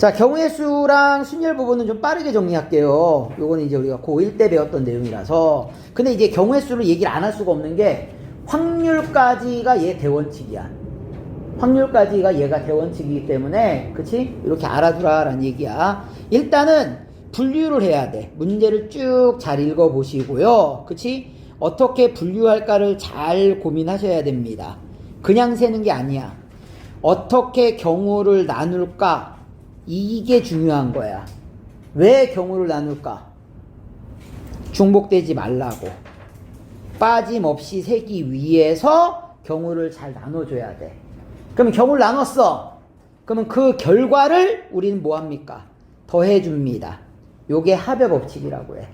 자, 경우의 수랑 순열 부분은 좀 빠르게 정리할게요. 요거는 이제 우리가 고1 때 배웠던 내용이라서. 근데 이제 경우의 수를 얘기를 안 할 수가 없는 게 확률까지가 얘 대원칙이야. 확률까지가 얘가 대원칙이기 때문에, 그치? 이렇게 알아두라라는 얘기야. 일단은 분류를 해야 돼. 문제를 쭉 잘 읽어보시고요. 그치? 어떻게 분류할까를 잘 고민하셔야 됩니다. 그냥 세는 게 아니야. 어떻게 경우를 나눌까? 이게 중요한 거야. 왜 경우를 나눌까? 중복되지 말라고. 빠짐없이 세기 위해서 경우를 잘 나눠줘야 돼. 그러면 경우를 나눴어. 그러면 그 결과를 우리는 뭐합니까? 더해줍니다. 요게 합의 법칙이라고 해.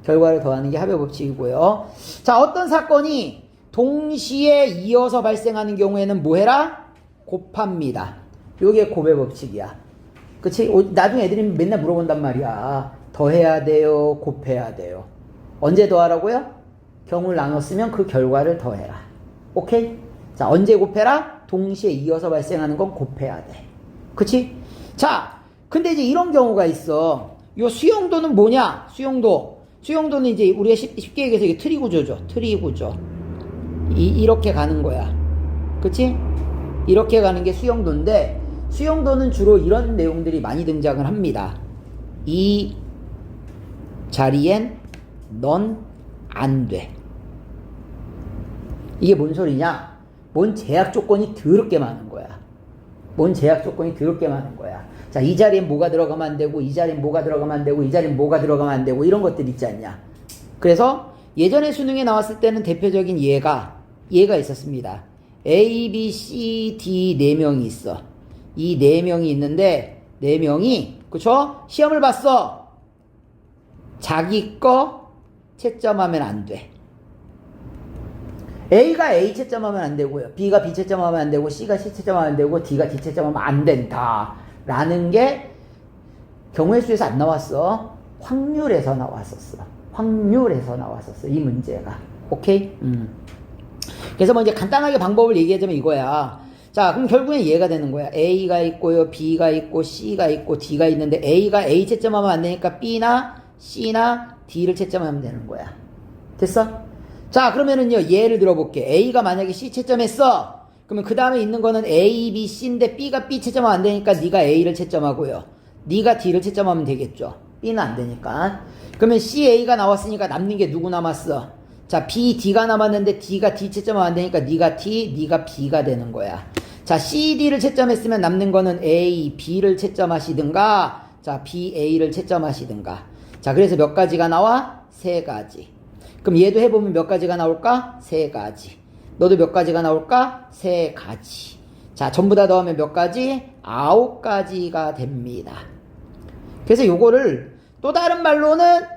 결과를 더하는 게 합의 법칙이고요. 자, 어떤 사건이 동시에 이어서 발생하는 경우에는 뭐 해라? 곱합니다. 요게 곱의 법칙이야. 그치? 나중에 애들이 맨날 물어본단 말이야. 더해야 돼요? 곱해야 돼요? 언제 더하라고요? 경우를 나눴으면 그 결과를 더해라. 오케이? 자, 언제 곱해라? 동시에 이어서 발생하는 건 곱해야 돼. 그치? 자, 근데 이제 이런 경우가 있어. 요 수용도는 뭐냐? 수용도는 이제 우리가 쉽게 얘기해서 이게 트리 구조죠. 트리 구조. 이렇게 가는 거야. 그치? 이렇게 가는 게 수용도인데, 수용도는 주로 이런 내용들이 많이 등장을 합니다. 이 자리엔 넌 안 돼. 이게 뭔 소리냐? 뭔 제약 조건이 더럽게 많은 거야. 뭔 제약 조건이 더럽게 많은 거야. 자, 이 자리엔 뭐가 들어가면 안 되고, 이 자리엔 뭐가 들어가면 안 되고, 이 자리엔 뭐가 들어가면 안 되고, 이런 것들 있지 않냐. 그래서 예전에 수능에 나왔을 때는 대표적인 예가 있었습니다. A, B, C, D 4명이 있어. 이 4명이 있는데 4명이 그쵸? 시험을 봤어. 자기 거 채점하면 안 돼. A가 A 채점하면 안 되고요. B가 B 채점하면 안 되고, C가 C 채점하면 안 되고, D가 D 채점하면 안 된다. 라는 게 경우의 수에서 안 나왔어. 확률에서 나왔었어. 이 문제가. 오케이? 그래서 뭐 이제 간단하게 방법을 얘기하자면 이거야. 자, 그럼 결국엔 얘가 되는 거야. A가 있고요, B가 있고, C가 있고, D가 있는데 A가 A 채점하면 안 되니까 B나 C나 D를 채점하면 되는 거야. 됐어? 자, 그러면은요, 예를 들어볼게. A가 만약에 C 채점했어. 그러면 그 다음에 있는 거는 A, B, C인데 B가 B 채점하면 안 되니까 네가 A를 채점하고요. 네가 D를 채점하면 되겠죠. B는 안 되니까. 그러면 C, A가 나왔으니까 남는 게 누구 남았어? 자, B, D가 남았는데 D가 D 채점하면 안 되니까 네가 D, 네가 B가 되는 거야. 자, C, D를 채점했으면 남는 거는 A, B를 채점하시든가, 자, B, A를 채점하시든가. 자, 그래서 몇 가지가 나와? 3가지. 그럼 얘도 해보면 몇 가지가 나올까? 3가지. 너도 몇 가지가 나올까? 3가지. 자, 전부 다 더하면 몇 가지? 9가지가 됩니다. 그래서 요거를 또 다른 말로는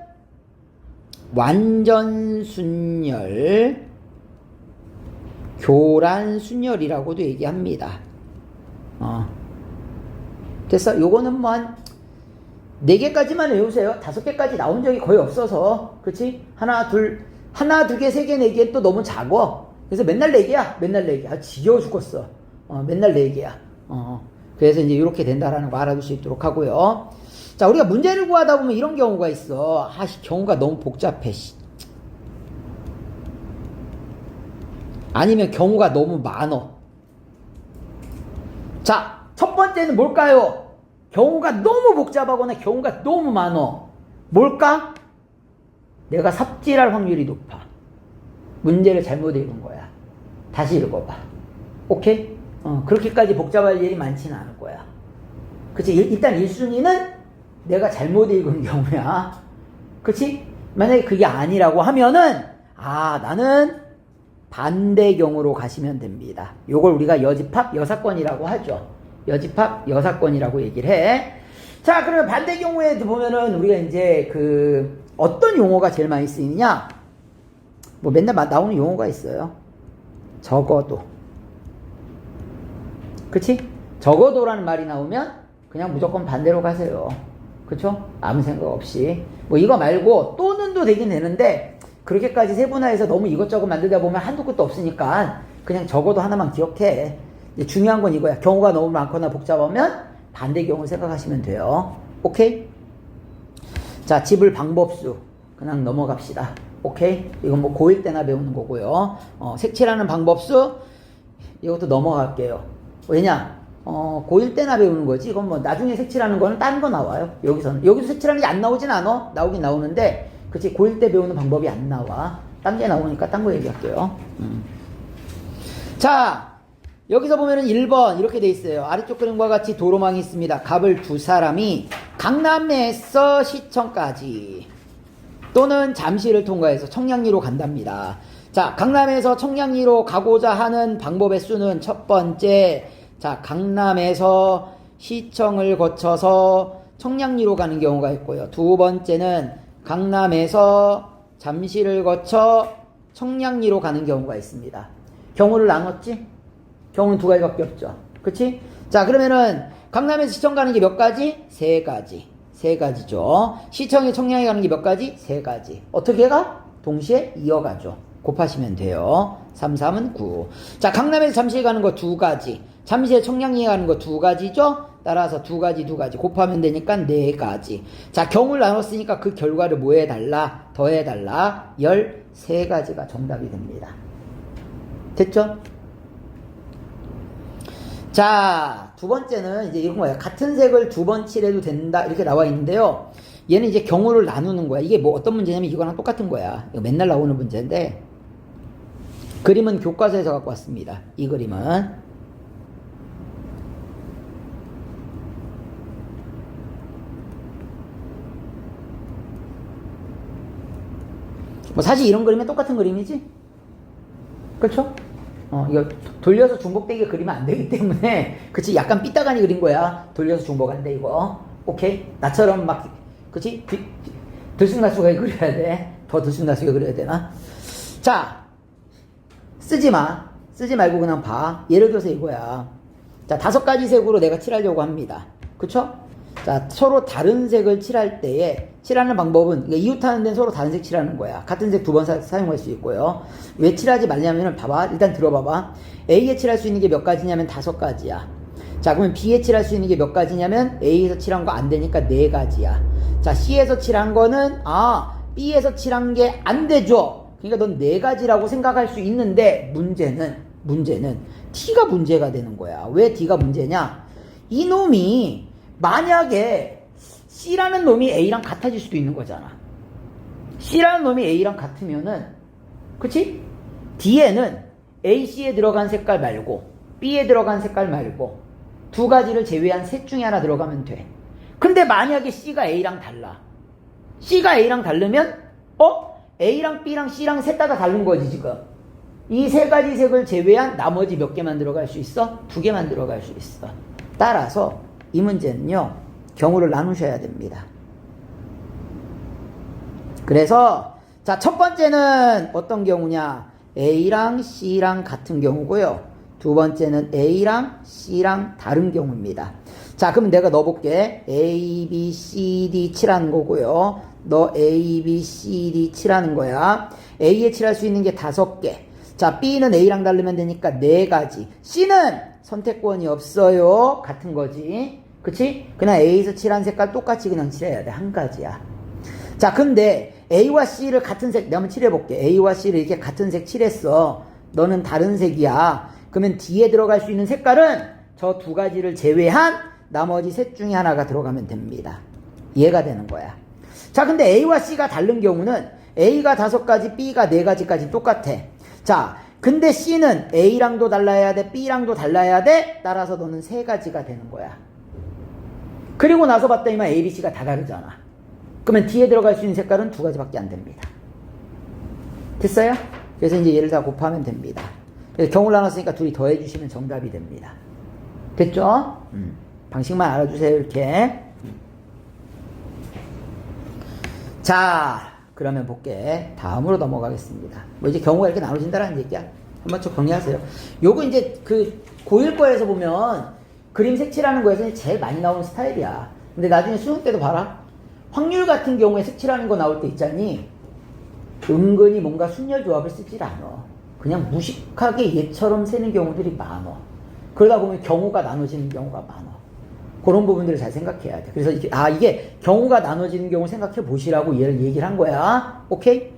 완전순열, 교란순열이라고도 얘기합니다. 됐어? 요거는 뭐 한 4개까지만 외우세요. 5개까지 나온 적이 거의 없어서. 그치? 하나, 두 개, 3개, 4개 또 너무 작어. 그래서 맨날 4개야. 아, 지겨워 죽겠어. 맨날 4개야. 그래서 이제 이렇게 된다라는 거 알아둘 수 있도록 하고요. 자, 우리가 문제를 구하다 보면 이런 경우가 있어. 경우가 너무 복잡해. 아니면 경우가 너무 많어. 자, 첫 번째는 뭘까요? 경우가 너무 복잡하거나 경우가 너무 많어. 뭘까? 내가 삽질할 확률이 높아. 문제를 잘못 읽은 거야. 다시 읽어봐. 오케이? 그렇게까지 복잡할 일이 많지는 않을 거야. 그치? 일단 1순위는 내가 잘못 읽은 경우야. 그치? 만약에 그게 아니라고 하면은, 나는 반대 경우로 가시면 됩니다. 요걸 우리가 여집합, 여사건이라고 하죠. 여집합, 여사건이라고 얘기를 해. 자, 그러면 반대 경우에 보면은 우리가 이제 어떤 용어가 제일 많이 쓰이느냐? 뭐 맨날 나오는 용어가 있어요. 적어도. 그치? 적어도라는 말이 나오면 그냥 무조건 반대로 가세요. 그쵸? 아무 생각 없이. 뭐 이거 말고 또는도 되긴 되는데 그렇게까지 세분화해서 너무 이것저것 만들다 보면 한도 끝도 없으니까 그냥 적어도 하나만 기억해. 중요한 건 이거야. 경우가 너무 많거나 복잡하면 반대 경우 생각하시면 돼요. 오케이? 자, 집을 방법수 그냥 넘어갑시다. 오케이? 이건 뭐 고1 때나 배우는 거고요. 색칠하는 방법수 이것도 넘어갈게요. 왜냐? 고1 때나 배우는 거지. 이건 뭐 나중에 색칠하는 거는 딴 거 나와요. 여기서 색칠하는 게 안 나오진 않아. 나오긴 나오는데 그치, 고1 때 배우는 방법이 안 나와. 딴 게 나오니까 딴 거 얘기할게요. 자, 여기서 보면은 1번 이렇게 돼 있어요. 아래쪽 그림과 같이 도로망이 있습니다. 갑을 두 사람이 강남에서 시청까지 또는 잠시를 통과해서 청량리로 간답니다. 자, 강남에서 청량리로 가고자 하는 방법의 수는 첫 번째, 자, 강남에서 시청을 거쳐서 청량리로 가는 경우가 있고요. 두 번째는 강남에서 잠시를 거쳐 청량리로 가는 경우가 있습니다. 경우를 나눴지? 경우는 두 가지밖에 없죠. 그치? 자, 그러면은 강남에서 시청 가는 게 몇 가지? 세 가지. 세 가지죠. 시청에 청량리 가는 게 몇 가지? 세 가지. 어떻게 가? 동시에 이어가죠. 곱하시면 돼요. 3, 3은 9. 자, 강남에서 잠시에 가는 거 두 가지. 잠시에 청량리에 가는 거 두 가지죠? 따라서 두 가지 곱하면 되니까 네 가지. 자, 경우를 나눴으니까 그 결과를 뭐 해달라? 더해달라. 13가지가 정답이 됩니다. 됐죠? 자, 두 번째는 이제 이런 거예요. 같은 색을 두 번 칠해도 된다. 이렇게 나와 있는데요. 얘는 이제 경우를 나누는 거야. 이게 뭐 어떤 문제냐면 이거랑 똑같은 거야. 이거 맨날 나오는 문제인데, 그림은 교과서에서 갖고 왔습니다. 이 그림은. 뭐 사실 이런 그림은 똑같은 그림이지? 그렇죠? 이거 돌려서 중복되게 그리면 안 되기 때문에, 그치? 약간 삐딱하니 그린 거야. 돌려서 중복 안 돼, 이거. 오케이? 나처럼 막, 그치? 들쑥날쑥하게 그려야 돼. 더 들쑥날쑥하게 그려야 되나? 자, 쓰지 마. 쓰지 말고 그냥 봐. 예를 들어서 이거야. 자, 5가지 색으로 내가 칠하려고 합니다. 그쵸? 자, 서로 다른 색을 칠할 때에 칠하는 방법은, 그러니까 이웃하는 데는 서로 다른 색 칠하는 거야. 같은 색 두 번 사용할 수 있고요. 왜 칠하지 말냐면은, 봐봐. 일단 들어봐봐. A에 칠할 수 있는 게 몇 가지냐면 5가지야. 자, 그러면 B에 칠할 수 있는 게 몇 가지냐면, A에서 칠한 거 안 되니까 4가지야. 자, C에서 칠한 거는, B에서 칠한 게 안 되죠. 그러니까 넌 4가지라고 생각할 수 있는데, 문제는 T가 문제가 되는 거야. 왜 T가 문제냐? 이놈이, 만약에 C라는 놈이 A랑 같아질 수도 있는 거잖아. C라는 놈이 A랑 같으면은, 그치? D에는 A, C에 들어간 색깔 말고 B에 들어간 색깔 말고 두 가지를 제외한 셋 중에 하나 들어가면 돼. 근데 만약에 C가 A랑 달라. C가 A랑 다르면 A랑 B랑 C랑 셋 다 다른 거지 지금. 이 세 가지 색을 제외한 나머지 몇 개만 들어갈 수 있어? 2개만 들어갈 수 있어. 따라서 이 문제는요, 경우를 나누셔야 됩니다. 그래서 자, 첫 번째는 어떤 경우냐? A랑 C랑 같은 경우고요. 두 번째는 A랑 C랑 다른 경우입니다. 자, 그럼 내가 넣어볼게. A, B, C, D 칠하는 거고요. 너 A, B, C, D 칠하는 거야. A에 칠할 수 있는 게 5개. 자, B는 A랑 다르면 되니까 4가지. C는 선택권이 없어요. 같은 거지. 그치? 그냥 A에서 칠한 색깔 똑같이 그냥 칠해야 돼. 한 가지야. 자, 근데 A와 C를 같은 색, 내가 한번 칠해볼게. A와 C를 이렇게 같은 색 칠했어. 너는 다른 색이야. 그러면 D에 들어갈 수 있는 색깔은 저 2가지를 제외한 나머지 셋 중에 하나가 들어가면 됩니다. 이해가 되는 거야. 자, 근데 A와 C가 다른 경우는 A가 5가지, B가 4가지까지 똑같아. 자, 근데 C는 A랑도 달라야 돼, B랑도 달라야 돼. 따라서 너는 3가지가 되는 거야. 그리고 나서 봤더니만 A, B, C가 다 다르잖아. 그러면 D에 들어갈 수 있는 색깔은 2가지밖에 안 됩니다. 됐어요? 그래서 이제 얘를 다 곱하면 됩니다. 그래서 경우를 나눴으니까 둘이 더해주시면 정답이 됩니다. 됐죠? 방식만 알아주세요. 이렇게. 자, 그러면 볼게. 다음으로 넘어가겠습니다. 뭐 이제 경우가 이렇게 나눠진다는 얘기야. 한번 좀 정리하세요. 요거 이제 그 고1 거에서 보면 그림 색칠하는 거에서 제일 많이 나오는 스타일이야. 근데 나중에 수능 때도 봐라. 확률 같은 경우에 색칠하는 거 나올 때 있잖니. 은근히 뭔가 순열 조합을 쓰질 않아. 그냥 무식하게 얘처럼 세는 경우들이 많아. 그러다 보면 경우가 나눠지는 경우가 많아. 그런 부분들을 잘 생각해야 돼. 그래서 이게 경우가 나눠지는 경우 생각해 보시라고 얘를 얘기를 한 거야. 오케이?